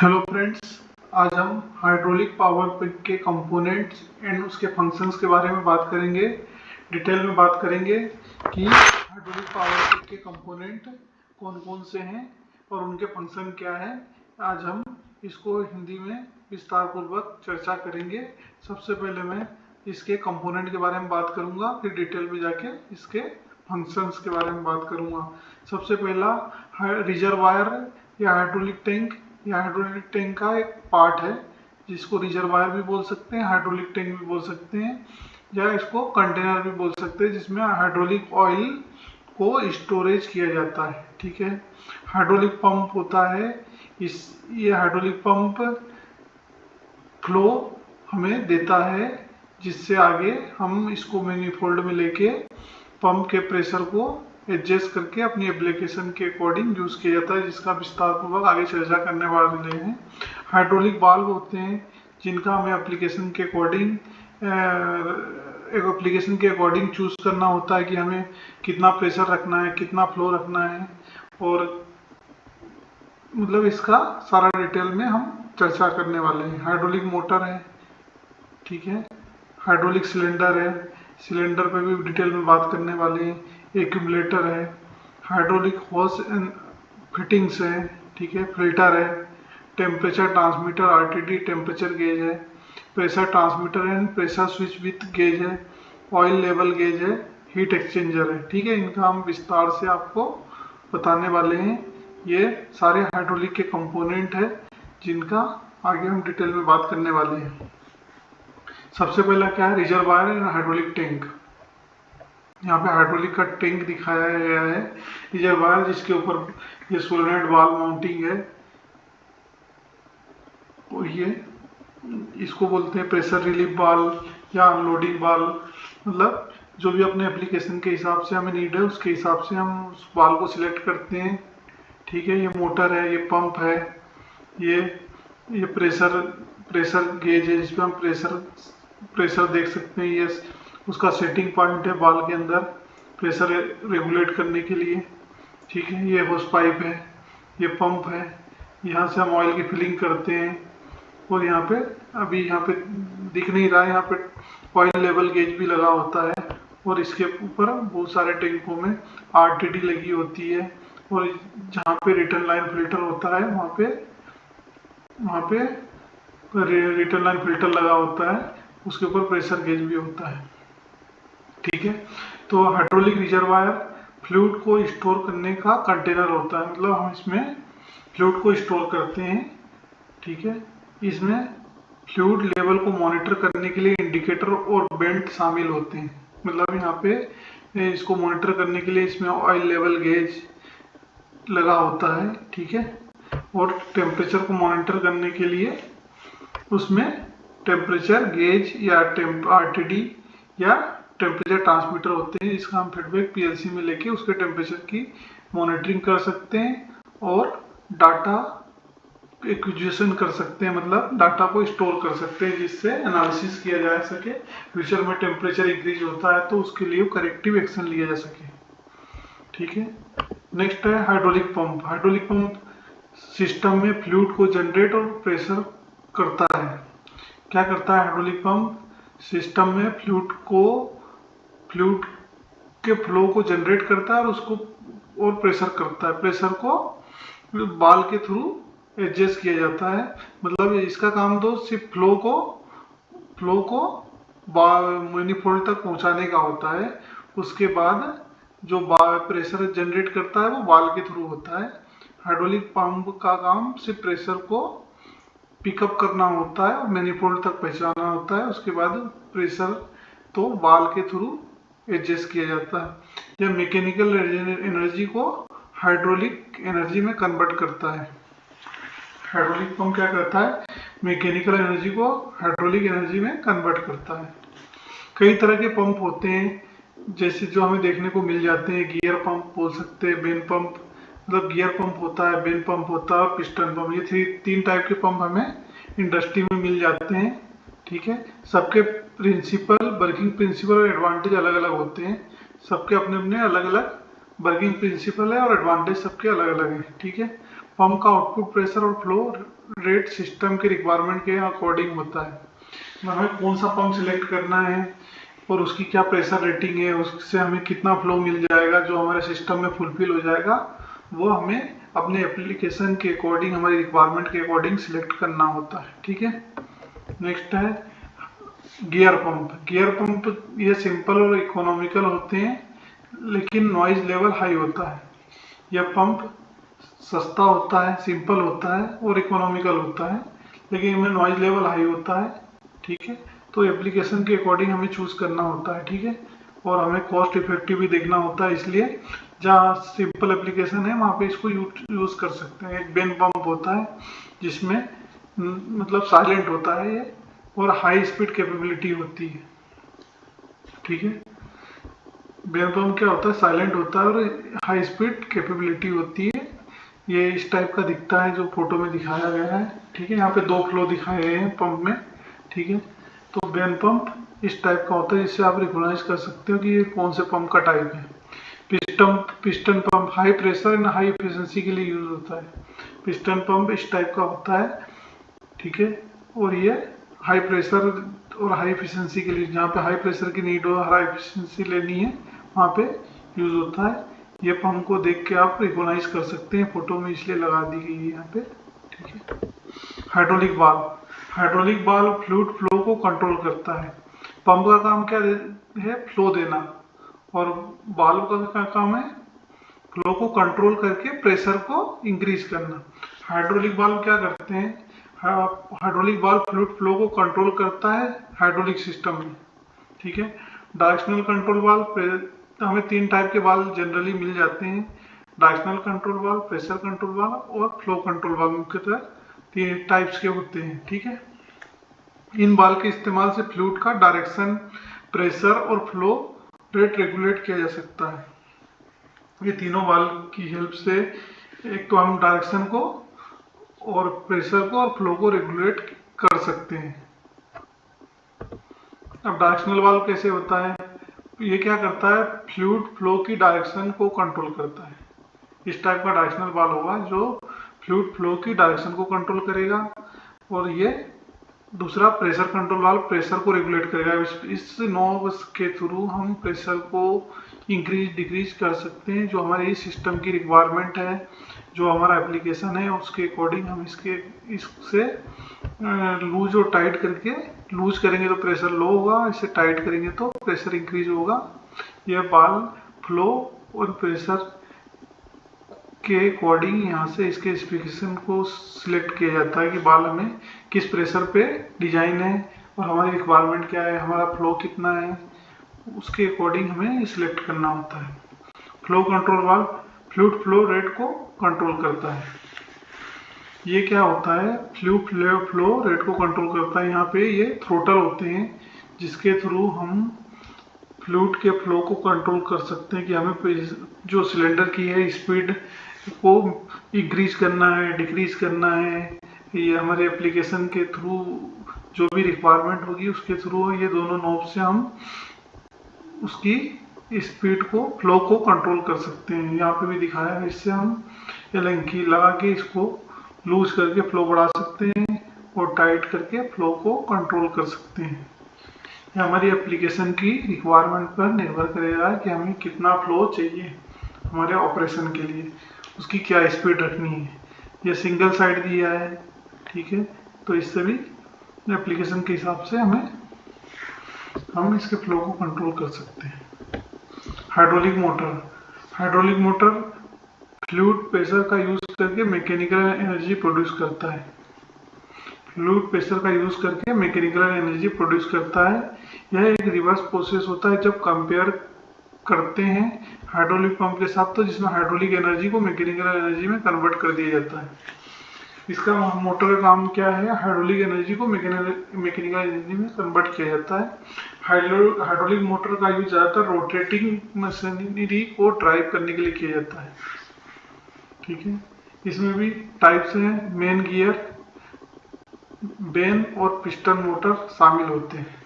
Hello friends, आज हम hydraulic power pump के कंपोनेंट्स एंड उसके फंक्शंस के बारे में बात करेंगे। डिटेल में बात करेंगे कि हाइड्रोलिक पावर पंप के कंपोनेंट कौन कौन से हैं और उनके फंक्शन क्या है। आज हम इसको हिंदी में विस्तार पूर्वक चर्चा करेंगे। सबसे पहले मैं इसके कंपोनेंट के बारे में बात करूंगा, फिर डिटेल में जाके इसके फंक्शंस के बारे में बात करूंगा। सबसे पहला रिजर्वायर या हाइड्रोलिक टैंक। यह हाइड्रोलिक टैंक का एक पार्ट है जिसको रिजर्वायर भी बोल सकते हैं, हाइड्रोलिक टैंक भी बोल सकते हैं, या इसको कंटेनर भी बोल सकते हैं जिसमें हाइड्रोलिक ऑयल को स्टोरेज किया जाता है। ठीक है, हाइड्रोलिक पंप होता है ये हाइड्रोलिक पंप फ्लो हमें देता है, जिससे आगे हम इसको मैनिफोल्ड में लेके पंप के प्रेशर को एडजस्ट करके अपनी एप्लीकेशन के अकॉर्डिंग यूज किया जाता है, जिसका विस्तार पूर्वक आगे चर्चा करने वाले हैं। हाइड्रोलिक वाल्व होते हैं जिनका हमें एप्लीकेशन के अकॉर्डिंग चूज करना होता है कि हमें कितना प्रेशर रखना है, कितना फ्लो रखना है, और मतलब इसका सारा डिटेल में हम चर्चा करने वाले हैं। हाइड्रोलिक मोटर है, ठीक है, हाइड्रोलिक सिलेंडर है, सिलेंडर पे भी डिटेल में बात करने वाले हैं। एक्यूमुलेटर है, हाइड्रोलिक होस एंड फिटिंग्स है, ठीक है, फिल्टर है, temperature transmitter RTD temperature gauge है, pressure transmitter and pressure switch with gauge है, ऑयल लेवल गेज है, हीट एक्सचेंजर है। ठीक है, इनका हम विस्तार से आपको बताने वाले हैं। ये सारे हाइड्रोलिक के कंपोनेंट है जिनका आगे हम डिटेल में बात करने वाले हैं। सबसे पहला क्या है, रिजर्वायर एंड हाइड्रोलिक टैंक। यहाँ पे हाइड्रोलिक का टैंक दिखाया गया है, रिजर्वायर जिसके ऊपर ये सोलेनोइड वाल्व माउंटिंग है, और ये इसको बोलते हैं प्रेशर रिलीफ वाल्व या अनलोडिंग वाल्व। मतलब जो भी अपने एप्लीकेशन के हिसाब से हमें नीड है उसके हिसाब से हम उस वाल्व को सिलेक्ट करते हैं। ठीक है, ये मोटर है, ये पंप है, ये प्रेशर गेज है जिसपे हम प्रेशर देख सकते हैं। ये उसका सेटिंग पॉइंट है वाल्व के अंदर प्रेशर रेगुलेट करने के लिए। ठीक है, ये होस पाइप है, ये पंप है, यहाँ से हम ऑयल की फिलिंग करते हैं। और यहाँ पे अभी यहाँ पे दिख नहीं रहा है, यहाँ पे ऑयल लेवल गेज भी लगा होता है, और इसके ऊपर बहुत सारे टैंकों में आरटीडी लगी होती है, और जहाँ पे रिटर्न लाइन फिल्टर होता है वहाँ पे रिटर्न लाइन फिल्टर लगा होता है, उसके ऊपर प्रेशर गेज भी होता है। ठीक है, तो हाइड्रोलिक रिजर्वायर फ्लूइड को स्टोर करने का कंटेनर होता है, मतलब हम इसमें फ्लूइड को स्टोर करते हैं। ठीक है, इसमें फ्लूइड लेवल को मॉनिटर करने के लिए इंडिकेटर और बेल्ट शामिल होते हैं। मतलब यहाँ पे इसको मॉनिटर करने के लिए इसमें ऑयल लेवल गेज लगा होता है। ठीक है, और टेम्परेचर को मॉनिटर करने के लिए उसमें टेम्परेचर गेज या आरटीडी या टेम्परेचर ट्रांसमीटर होते हैं, जिसका हम फीडबैक पीएलसी में लेके उसके टेम्परेचर की मॉनिटरिंग कर सकते हैं और डाटा एक्विजिशन कर सकते हैं, मतलब डाटा को स्टोर कर सकते हैं जिससे एनालिसिस किया जा सके। फ्यूचर में टेम्परेचर इंक्रीज होता है तो उसके लिए करेक्टिव एक्शन लिया जा सके। ठीक है, नेक्स्ट है hydraulic pump. Hydraulic pump system में फ्लूइड को जनरेट और प्रेशर करता है। क्या करता है हाइड्रोलिक पंप, सिस्टम में फ्लूइड के फ्लो को जनरेट करता है और उसको और प्रेशर करता है। प्रेशर को बाल के थ्रू एडजस्ट किया जाता है। मतलब इसका काम तो सिर्फ फ्लो को मैनिफोल्ड तक पहुंचाने का होता है। उसके बाद जो प्रेशर जनरेट करता है वो बाल के थ्रू होता है। हाइड्रोलिक पंप का काम सिर्फ प्रेशर को पिकअप करना होता है और मैनिफोल्ड तक पहुंचाना होता है। उसके बाद प्रेशर तो बाल के थ्रू एडजस्ट किया जाता है। यह मैकेनिकल एनर्जी को हाइड्रोलिक एनर्जी में कन्वर्ट करता है। हाइड्रोलिक पंप क्या करता है, मैकेनिकल एनर्जी को हाइड्रोलिक एनर्जी में कन्वर्ट करता है। कई तरह के पंप होते हैं, जैसे जो हमें देखने को मिल जाते हैं, गियर पंप बोल सकते हैं, बेन पंप, मतलब गियर पंप होता है, बेन पंप होता है और पिस्टन पंप। ये तीन टाइप के पंप हमें इंडस्ट्री में मिल जाते हैं। ठीक है, सबके प्रिंसिपल, वर्किंग प्रिंसिपल और एडवांटेज अलग अलग होते हैं। सबके अपने अपने अलग अलग वर्किंग प्रिंसिपल है और एडवांटेज सबके अलग अलग है। ठीक है, पंप का आउटपुट प्रेशर और फ्लो रेट सिस्टम के रिक्वायरमेंट के अकॉर्डिंग होता है। हमें कौन सा पंप सिलेक्ट करना है और उसकी क्या प्रेशर रेटिंग है, उससे हमें कितना फ्लो मिल जाएगा जो हमारे सिस्टम में फुलफिल हो जाएगा, वो हमें अपने एप्लीकेशन के अकॉर्डिंग, हमारी रिक्वायरमेंट के अकॉर्डिंग सिलेक्ट करना होता है। ठीक है। नेक्स्ट है गियर पंप। गियर पंप ये सिंपल और इकोनॉमिकल होते हैं, लेकिन नॉइज लेवल हाई होता है। यह पंप सस्ता होता है, सिंपल होता है और इकोनॉमिकल होता है, लेकिन इनमें नॉइज लेवल हाई होता है। ठीक है। तो एप्लीकेशन के अकॉर्डिंग हमें चूज करना होता है। ठीक है। और हमें कॉस्ट इफेक्टिव भी देखना होता है, इसलिए जहाँ सिंपल एप्लीकेशन है वहाँ पे इसको यूज कर सकते हैं। एक बेन पंप होता है जिसमें मतलब साइलेंट होता है ये, और हाई स्पीड कैपेबिलिटी होती है। ठीक है। बेन पंप क्या होता है, साइलेंट होता है और हाई स्पीड कैपेबिलिटी होती है। ये इस टाइप का दिखता है जो फोटो में दिखाया गया है। ठीक है। यहाँ पे 2 फ्लो दिखाए गए हैं पंप में। ठीक है। तो बेन पंप इस टाइप का होता है, जिससे आप रिकॉग्नाइज कर सकते हो कि ये कौन से पंप का टाइप है। Piston pump high pressure and high efficiency के लिए यूज होता है। पिस्टन पंप इस टाइप का होता है। ठीक है। और ये हाई प्रेशर और हाई एफिशिएंसी के लिए, जहाँ पे हाई प्रेशर की नीड हो, हाई एफिशिएंसी लेनी है, वहाँ पे यूज होता है। ये पंप को देख के आप रिकॉग्नाइज कर सकते हैं, फोटो में इसलिए लगा दी गई है यहाँ पे। ठीक है। Hydraulic valve. Hydraulic valve fluid flow को कंट्रोल करता है। पंप का काम क्या है, फ्लो देना, और वाल्व का क्या काम है, फ्लो को कंट्रोल करके प्रेशर को इंक्रीज करना। हाइड्रोलिक वाल्व क्या करते हैं, हाइड्रोलिक वाल्व फ्लूइड फ्लो को कंट्रोल करता है हाइड्रोलिक सिस्टम में। ठीक है। डायरेक्शनल कंट्रोल वाल्व, हमें 3 टाइप के वाल्व जनरली मिल जाते हैं। Directional control valve, pressure control valve और फ्लो कंट्रोल वाल्व, मुख्यतः 3 टाइप्स के होते हैं। ठीक है। इन वाल्व के इस्तेमाल से फ्लूइड का डायरेक्शन, प्रेशर और फ्लो रेट रेगुलेट किया जा सकता है। ये तीनों वाल्व की हेल्प से एक तो हम डायरेक्शन को और प्रेशर को और फ्लो को रेगुलेट कर सकते हैं। अब डायरेक्शनल वाल्व कैसे होता है, ये क्या करता है, फ्लूइड फ्लो की डायरेक्शन को कंट्रोल करता है। इस टाइप का डायरेक्शनल वाल्व होगा जो फ्लूइड फ्लो की डायरेक्शन को कंट्रोल करेगा। और ये दूसरा प्रेशर कंट्रोल वाल्व प्रेशर को रेगुलेट करेगा। इस नॉब के थ्रू हम प्रेशर को इंक्रीज डिक्रीज कर सकते हैं, जो हमारे सिस्टम की रिक्वायरमेंट है, जो हमारा एप्लीकेशन है, उसके अकॉर्डिंग हम इससे लूज और टाइट करके, लूज करेंगे तो प्रेशर लो होगा, इसे टाइट करेंगे तो प्रेशर इंक्रीज होगा। यह वाल्व फ्लो और प्रेशर के अकॉर्डिंग यहाँ से इसके स्पेसिफिकेशन को सिलेक्ट किया जाता है कि बाल हमें किस प्रेशर पे डिजाइन है और हमारी रिक्वायरमेंट क्या है, हमारा फ्लो कितना है, उसके अकॉर्डिंग हमें सिलेक्ट करना होता है। Flow control valve fluid flow rate को कंट्रोल करता है। ये क्या होता है, फ्लूइड फ्लो रेट को कंट्रोल करता है। यहाँ पे ये थ्रोटल होते हैं जिसके थ्रू हम फ्लूइड के फ्लो को कंट्रोल कर सकते हैं कि हमें जो सिलेंडर की है स्पीड को इंक्रीज करना है, डिक्रीज करना है। ये हमारे एप्लीकेशन के थ्रू जो भी रिक्वायरमेंट होगी उसके थ्रू ये दोनों नॉब से हम उसकी स्पीड को, फ्लो को कंट्रोल कर सकते हैं। यहाँ पे भी दिखाया है, इससे हम एलन की लगा के इसको लूज करके फ्लो बढ़ा सकते हैं और टाइट करके फ्लो को कंट्रोल कर सकते हैं। ये हमारी एप्लीकेशन की रिक्वायरमेंट पर निर्भर करेगा कि हमें कितना फ्लो चाहिए हमारे ऑपरेशन के लिए, उसकी क्या स्पीड रखनी है। ये सिंगल साइड दिया है। ठीक है। तो इससे भी एप्लीकेशन के हिसाब से हम इसके फ्लो को कंट्रोल कर सकते हैं। Hydraulic motor. Hydraulic motor fluid pressure का यूज करके मैकेनिकल एनर्जी प्रोड्यूस करता है। फ्लूइड प्रेशर का यूज करके मैकेनिकल एनर्जी प्रोड्यूस करता है। यह एक रिवर्स प्रोसेस होता है जब कंपेयर करते हैं हाइड्रोलिक पंप के साथ, तो जिसमें हाइड्रोलिक एनर्जी को मैकेनिकल एनर्जी में कन्वर्ट कर दिया जाता है। इसका मोटर का काम क्या है, हाइड्रोलिक एनर्जी को मैकेनिकल एनर्जी में कन्वर्ट किया जाता है। हाइड्रोलिक मोटर का यूज ज़्यादातर रोटेटिंग मशीनरी को ड्राइव करने के लिए किया जाता है। ठीक है। इसमें भी टाइप्स हैं, मेन गियर, बेन और पिस्टन मोटर शामिल होते हैं।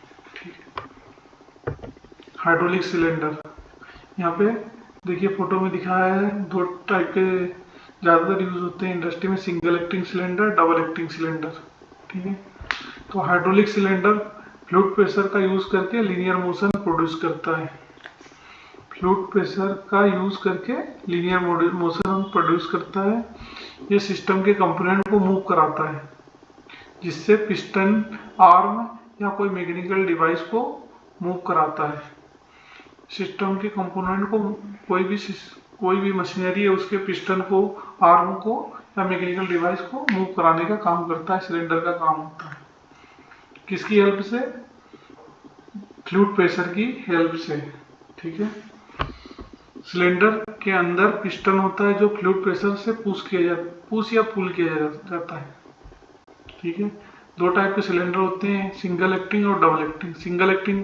हाइड्रोलिक सिलेंडर, यहाँ पे देखिए फोटो में दिखाया है 2 टाइप के ज़्यादातर यूज होते हैं इंडस्ट्री में single acting cylinder, double acting cylinder. ठीक है, तो हाइड्रोलिक सिलेंडर फ्लूइड प्रेशर का यूज करके लीनियर मोशन प्रोड्यूस करता है। फ्लूइड प्रेशर का यूज करके लीनियर मोशन प्रोड्यूस करता है। ये सिस्टम के कंपोनेंट को मूव कराता है, जिससे पिस्टन, आर्म या कोई मैकेनिकल डिवाइस को मूव कराता है। सिस्टम के कंपोनेंट को कोई भी मशीनरी है उसके पिस्टन को, आर्म को या मैकेनिकल डिवाइस को मूव कराने का काम करता है, सिलेंडर का काम होता है। किसकी हेल्प से? फ्लूइड प्रेशर की हेल्प से। ठीक है, सिलेंडर के अंदर पिस्टन होता है जो फ्लूइड प्रेशर से पुश या पुल किया जाता है। ठीक है, दो टाइप के सिलेंडर होते हैं, सिंगल एक्टिंग और डबल एक्टिंग। सिंगल एक्टिंग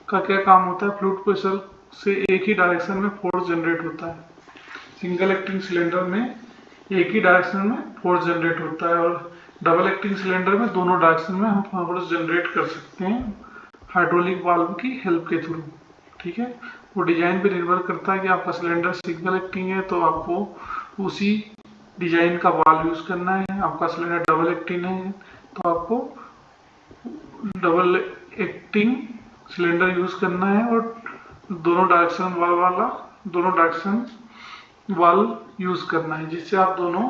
का क्या काम होता है? फ्लूइड प्रेशर से एक ही डायरेक्शन में फोर्स जनरेट होता है। सिंगल एक्टिंग सिलेंडर में एक ही डायरेक्शन में फोर्स जनरेट होता है, और डबल एक्टिंग सिलेंडर में दोनों डायरेक्शन में हम फोर्स जनरेट कर सकते हैं हाइड्रोलिक वाल्व की हेल्प के थ्रू। ठीक है, वो डिजाइन पे निर्भर करता है कि आपका सिलेंडर सिंगल एक्टिंग है तो आपको उसी डिजाइन का वाल्व यूज करना है, आपका सिलेंडर डबल एक्टिंग है तो आपको डबल एक्टिंग सिलेंडर यूज करना है, और दोनों डायरेक्शन वाल्व यूज करना है, जिससे आप दोनों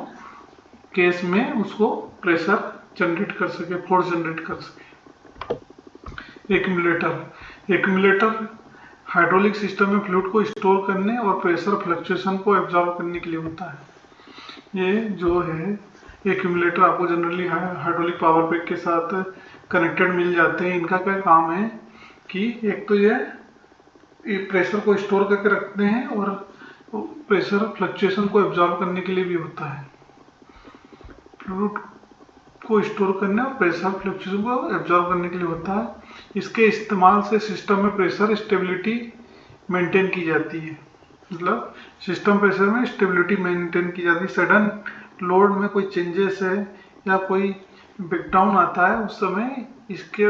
केस में उसको प्रेशर जनरेट कर सके, फोर्स जनरेट कर सके। एक्यूमुलेटर हाइड्रोलिक सिस्टम में फ्लूइड को स्टोर करने और प्रेशर फ्लक्चुएशन को एब्जॉर्ब करने के लिए होता है। ये जो है एक्यूमुलेटर आपको जनरली हाइड्रोलिक पावर पैक के साथ कनेक्टेड मिल जाते हैं। इनका क्या काम है कि एक तो ये प्रेशर को स्टोर करके रखते हैं और प्रेशर फ्लक्चुएशन को एब्जॉर्ब करने के लिए भी होता है। फ्लूइड को स्टोर करने और प्रेशर फ्लक्चुएशन को एब्जॉर्ब करने के लिए होता है। इसके इस्तेमाल से सिस्टम में प्रेशर स्टेबिलिटी मेंटेन की जाती है, मतलब सिस्टम प्रेशर में स्टेबिलिटी मेंटेन की जाती है। सडन लोड में कोई चेंजेस है या कोई ब्रेकडाउन आता है उस समय इसके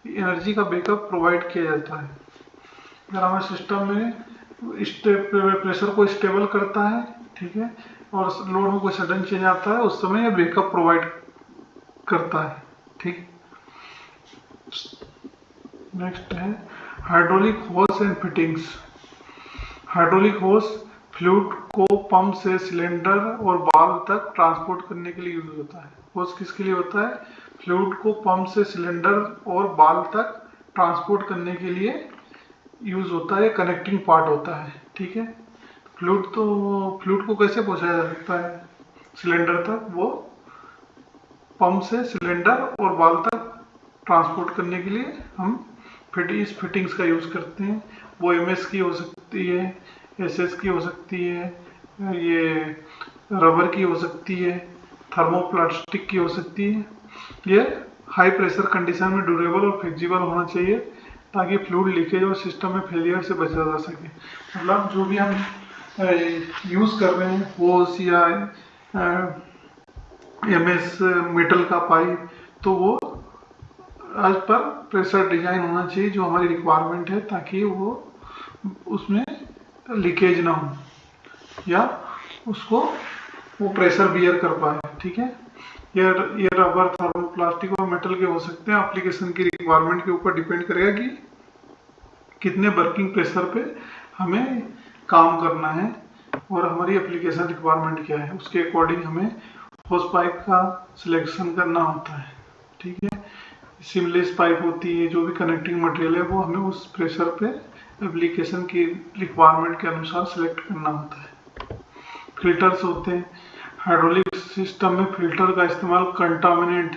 एनर्जी का बैकअप प्रोवाइड किया जाता है। अगर हमारे सिस्टम में प्रेशर को स्टेबल करता है, ठीक है, और लोड में कोई सडन चेंज आता है उस समय यह बैकअप प्रोवाइड करता है। ठीक, नेक्स्ट है हाइड्रोलिक होस एंड फिटिंग्स। हाइड्रोलिक होस फ्लूइड को पंप से सिलेंडर और वाल्व तक ट्रांसपोर्ट करने के लिए यूज होता है। होस किसके लिए होता है? फ्लूइड को पंप से सिलेंडर और वाल्व तक ट्रांसपोर्ट करने के लिए यूज होता है, कनेक्टिंग पार्ट होता है। ठीक है, फ्लूइड को कैसे पहुंचाया जा सकता है सिलेंडर तक? वो पंप से सिलेंडर और वाल्व तक ट्रांसपोर्ट करने के लिए हम इस फिटिंग्स का यूज करते हैं। वो एमएस की हो सकती है, एसएस की हो सकती है, ये रबर की हो सकती है, थर्मोप्लास्टिक की हो सकती है। ये हाई प्रेशर कंडीशन में ड्यूरेबल और फ्लेक्सिबल होना चाहिए ताकि फ्लूइड लीकेज और सिस्टम में फेलियर से बचा जा सके। मतलब जो भी हम यूज कर रहे हैं होस या एमएस मेटल का पाइप, तो वो एज पर प्रेशर डिजाइन होना चाहिए जो हमारी रिक्वायरमेंट है, ताकि वो उसमें लीकेज ना हो या उसको वो प्रेशर बियर कर पाए। ठीक है, ये रबर, थर्मोप्लास्टिक और मेटल के हो सकते हैं। एप्लीकेशन की रिक्वायरमेंट के ऊपर डिपेंड करेगा कि कितने वर्किंग प्रेशर पे हमें काम करना है और हमारी एप्लीकेशन रिक्वायरमेंट क्या है, उसके अकॉर्डिंग हमें होस पाइप का सिलेक्शन करना होता है। ठीक है, सीमलेस पाइप होती है, जो भी कनेक्टिंग मटेरियल है वो हमें उस प्रेशर पे एप्लीकेशन की रिक्वायरमेंट के अनुसार सिलेक्ट करना होता है। फिल्टर्स होते हैं। हाइड्रोलिक सिस्टम में फिल्टर का इस्तेमाल कंटामिनेंट,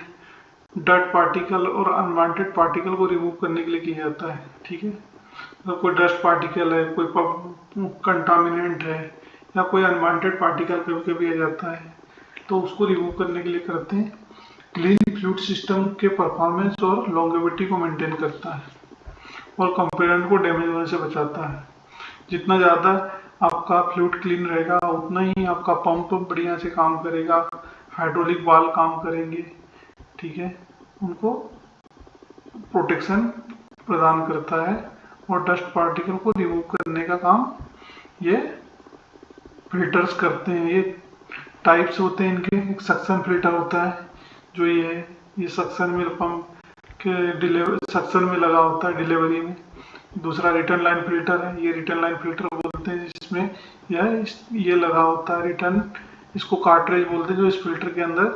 डर्ट पार्टिकल और अनवांटेड पार्टिकल को रिमूव करने के लिए किया जाता है। ठीक है, तो कोई डस्ट पार्टिकल है, कोई कंटामिनेंट है या कोई अनवांटेड पार्टिकल कभी कभी आ जाता है, तो उसको रिमूव करने के लिए करते हैं। क्लीन फ्लूइड सिस्टम के परफॉर्मेंस और लॉन्गेविटी को मेंटेन करता है और कंपोनेंट को डैमेज होने से बचाता है। जितना ज़्यादा आपका फ्लूइड क्लीन रहेगा उतना ही आपका पंप बढ़िया से काम करेगा, हाइड्रोलिक वाल्व काम करेंगे। ठीक है, उनको प्रोटेक्शन प्रदान करता है और डस्ट पार्टिकल को रिमूव करने का काम ये फिल्टर्स करते हैं। ये टाइप्स होते हैं इनके। एक सक्शन फिल्टर होता है जो ये है, ये सक्शन में पंप के सक्शन में लगा होता है डिलीवरी में। दूसरा रिटर्न लाइन फिल्टर है, ये रिटर्न लाइन फिल्टर बोलते हैं जिसमें ये लगा होता है रिटर्न, इसको कार्ट्रिज बोलते हैं, जो इस फिल्टर के अंदर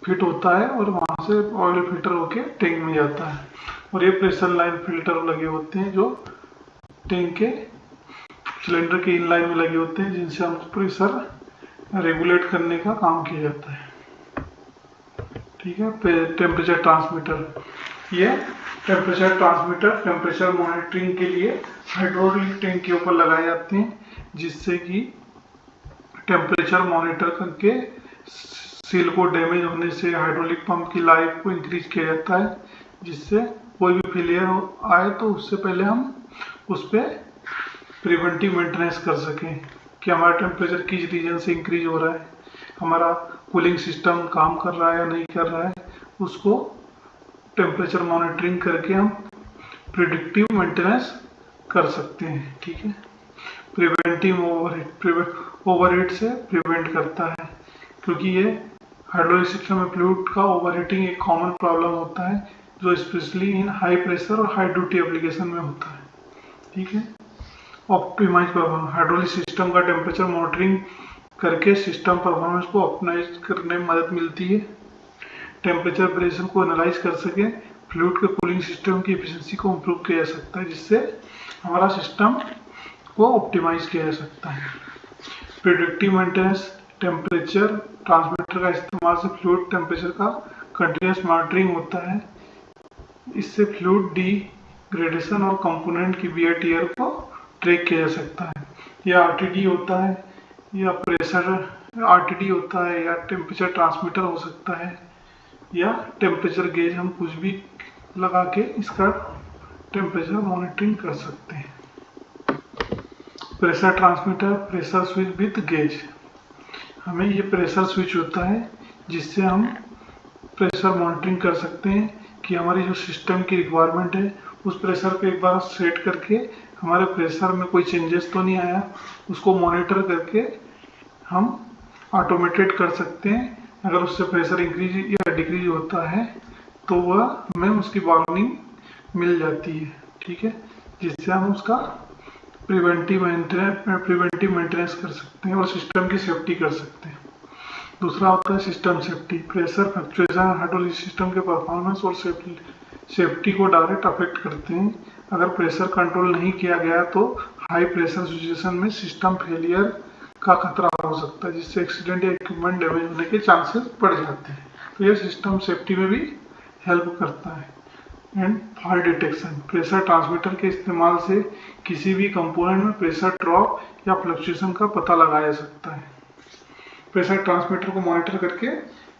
फिट होता है और वहां से ऑयल फिल्टर होके टैंक में जाता है। और ये प्रेशर लाइन फिल्टर लगे होते हैं जो टैंक के सिलेंडर के इन लाइन में लगे होते हैं, जिनसे हम प्रेशर रेगुलेट करने का काम किया जाता है। ठीक है। टेम्परेचर ट्रांसमीटर, ये टेम्परेचर ट्रांसमीटर टेम्परेचर मॉनिटरिंग के लिए हाइड्रोलिक टैंक के ऊपर लगाए जाते हैं, जिससे कि टेम्परेचर मॉनिटर करके सील को डैमेज होने से हाइड्रोलिक पंप की लाइफ को इंक्रीज किया जाता है, जिससे कोई भी फेलियर आए तो उससे पहले हम उस पर प्रिवेंटिव मेंटेनेंस कर सकें कि हमारा टेम्परेचर किस रीजन से इंक्रीज हो रहा है, हमारा कूलिंग सिस्टम काम कर रहा है या नहीं कर रहा है, उसको टेम्परेचर मॉनिटरिंग करके हम प्रिडिक्टिव मेंटेनेंस कर सकते हैं। ठीक है। प्रिवेंटिव ओवरहीट से प्रिवेंट करता है, क्योंकि ये हाइड्रोलिक सिस्टम में फ्लूइड का ओवरहीटिंग एक कॉमन प्रॉब्लम होता है जो स्पेशली इन हाई प्रेशर और हाई ड्यूटी एप्लीकेशन में होता है। ठीक है। ऑप्टिमाइज परफॉर्मेंस, हाइड्रोलिक सिस्टम का टेम्परेचर मॉनिटरिंग करके सिस्टम परफॉर्मेंस को ऑप्टिमाइज करने में मदद मिलती है। टेम्परेचर वेरिएशन को एनालाइज कर सके, फ्लूइड के कूलिंग सिस्टम की एफिशिएंसी को इम्प्रूव किया जा सकता है, जिससे हमारा सिस्टम को ऑप्टिमाइज किया जा सकता है। प्रिडिक्टिव मेंटेनेंस, टेम्परेचर ट्रांसमीटर का इस्तेमाल से फ्लूइड टेम्परेचर का कंटिन्यूस मॉनिटरिंग होता है। इससे फ्लूइड डिग्रेडेशन और कंपोनेंट की वियर टियर को ट्रैक किया जा सकता है। यह आरटीडी होता है या प्रेशर आरटीडी होता है या टेम्परेचर ट्रांसमीटर हो सकता है या टेम्परेचर गेज, हम कुछ भी लगा के इसका टेम्परेचर मॉनिटरिंग कर सकते हैं। Pressure transmitter, pressure switch with gauge, हमें ये प्रेशर स्विच होता है जिससे हम प्रेशर मॉनिटरिंग कर सकते हैं कि हमारी जो सिस्टम की रिक्वायरमेंट है उस प्रेशर पे एक बार सेट करके हमारे प्रेशर में कोई चेंजेस तो नहीं आया, उसको मॉनिटर करके हम ऑटोमेटेड कर सकते हैं। अगर उससे प्रेशर इंक्रीज या डिक्रीज होता है तो वह हमें उसकी वार्निंग मिल जाती है। ठीक है। जिससे हम उसका प्रिवेंटिव मेंटेनेंस कर सकते हैं और सिस्टम की सेफ्टी कर सकते हैं। दूसरा होता है system safety. Pressure fluctuation hydraulic system के परफॉर्मेंस और सेफ्टी को डायरेक्ट अफेक्ट करते हैं। अगर प्रेशर कंट्रोल नहीं किया गया तो हाई प्रेशर सिचुएशन में सिस्टम फेलियर का खतरा हो सकता है, जिससे एक्सीडेंट या इक्विपमेंट डैमेज होने के चांसेस बढ़ जाते हैं। तो यह सिस्टम सेफ्टी में भी हेल्प करता है। And fault detection, pressure transmitter के इस्तेमाल से किसी भी कंपोनेंट में प्रेशर ड्रॉप या फ्लक्चुएशन का पता लगाया जा सकता है। प्रेशर ट्रांसमीटर को मॉनिटर करके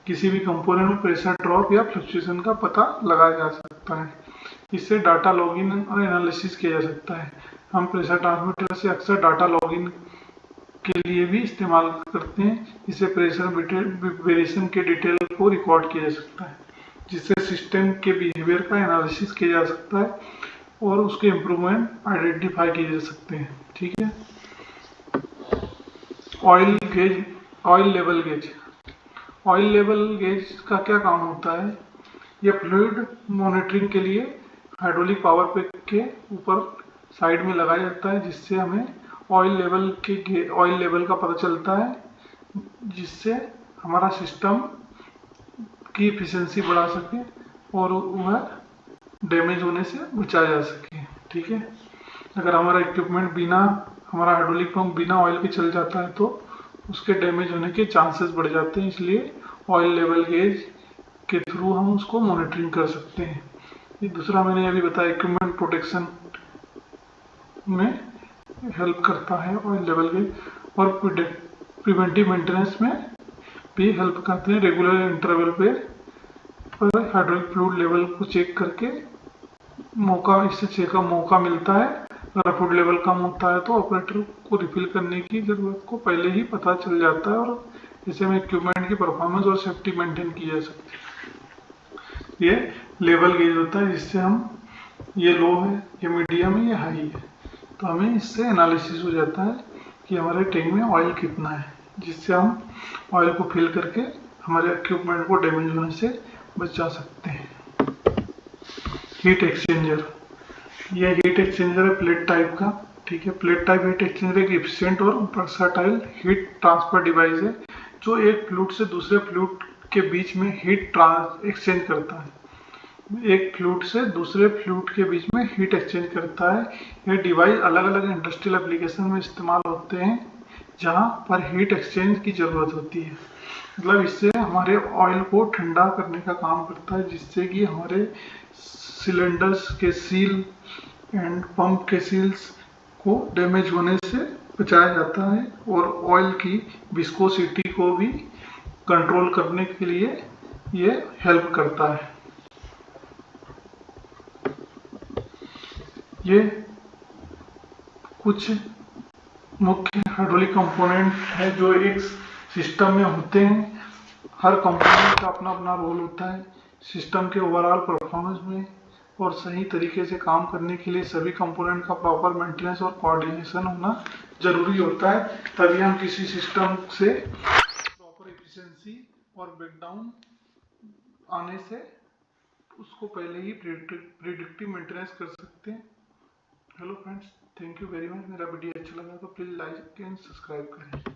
किसी भी कंपोनेंट में प्रेशर ड्रॉप या फ्लक्चुएशन का पता लगाया जा सकता है। इससे डाटा लॉगिन और एनालिसिस किया जा सकता है। हम प्रेशर ट्रांसमीटर से अक्सर डाटा लॉगिन के लिए भी इस्तेमाल करते हैं, जिससे प्रेशर वेरिएशन के डिटेल को रिकॉर्ड किया जा सकता है, जिससे सिस्टम के बिहेवियर का एनालिसिस किया जा सकता है और उसके इम्प्रूवमेंट आइडेंटिफाई किए जा सकते हैं। ठीक है। Oil gauge, oil level gauge, oil level gauge का क्या काम होता है? यह फ्लूइड मॉनिटरिंग के लिए हाइड्रोलिक पावर पैक के ऊपर साइड में लगाया जाता है, जिससे हमें ऑयल लेवल का पता चलता है, जिससे हमारा सिस्टम की एफिशिएंसी बढ़ा सके और वह डैमेज होने से बचाया जा सके। ठीक है। अगर हमारा इक्विपमेंट बिना, हमारा हाइड्रोलिक पंप बिना ऑयल के चल जाता है तो उसके डैमेज होने के चांसेस बढ़ जाते हैं, इसलिए ऑयल लेवल गेज के थ्रू हम उसको मॉनिटरिंग कर सकते हैं। ये दूसरा मैंने अभी बताया, इक्विपमेंट प्रोटेक्शन में हेल्प करता है ऑयल लेवल गेज, और प्रिवेंटिव मेंटेनेंस में भी हेल्प करते हैं। रेगुलर इंटरवल पे हाइड्रोलिक फ्लूइड लेवल को चेक करके इससे चेक का मौका मिलता है। अगर फ्लूइड लेवल कम होता है तो ऑपरेटर को रिफिल करने की जरूरत को पहले ही पता चल जाता है और इससे में इक्विपमेंट की परफॉर्मेंस और सेफ्टी मेंटेन की जा सकती है। ये लेवल गेज होता है, जिससे हम ये लो है, ये मीडियम है, ये हाई है, तो हमें इससे एनालिसिस हो जाता है कि हमारे टैंक में ऑयल कितना है, जिससे हम ऑयल को फिल करके हमारे इक्विपमेंट को डैमेज होने से बचा सकते हैं। हीट एक्सचेंजर, ये हीट एक्सचेंजर है प्लेट टाइप का, ठीक है। प्लेट टाइप हीट एक्सचेंजर एक एफिशिएंट और वर्सटाइल हीट ट्रांसफर डिवाइस है जो एक फ्लूइड से दूसरे फ्लूइड के बीच में हीट एक्सचेंज करता है। एक फ्लूइड से दूसरे फ्लूइड के बीच में हीट एक्सचेंज करता है। ये डिवाइस अलग अलग इंडस्ट्रियल एप्लीकेशन में इस्तेमाल होते हैं जहाँ पर हीट एक्सचेंज की ज़रूरत होती है। मतलब इससे हमारे ऑयल को ठंडा करने का काम करता है, जिससे कि हमारे सिलेंडर्स के सील एंड पंप के सील्स को डैमेज होने से बचाया जाता है और ऑयल की विस्कोसिटी को भी कंट्रोल करने के लिए ये हेल्प करता है। ये कुछ मुख्य हाइड्रोलिक कंपोनेंट है जो एक सिस्टम में होते हैं। हर कंपोनेंट का अपना अपना रोल होता है सिस्टम के ओवरऑल परफॉर्मेंस में, और सही तरीके से काम करने के लिए सभी कंपोनेंट का प्रॉपर मेंटेनेंस और कोऑर्डिनेशन होना जरूरी होता है, तभी हम किसी सिस्टम से प्रॉपर एफिशिएंसी और ब्रेकडाउन आने से उसको पहले ही प्रिडिक्टिव मेंटेनेंस कर सकते हैं। Hello friends, thank you very much. मेरा वीडियो अच्छा लगा तो प्लीज़ लाइक एंड सब्सक्राइब करें।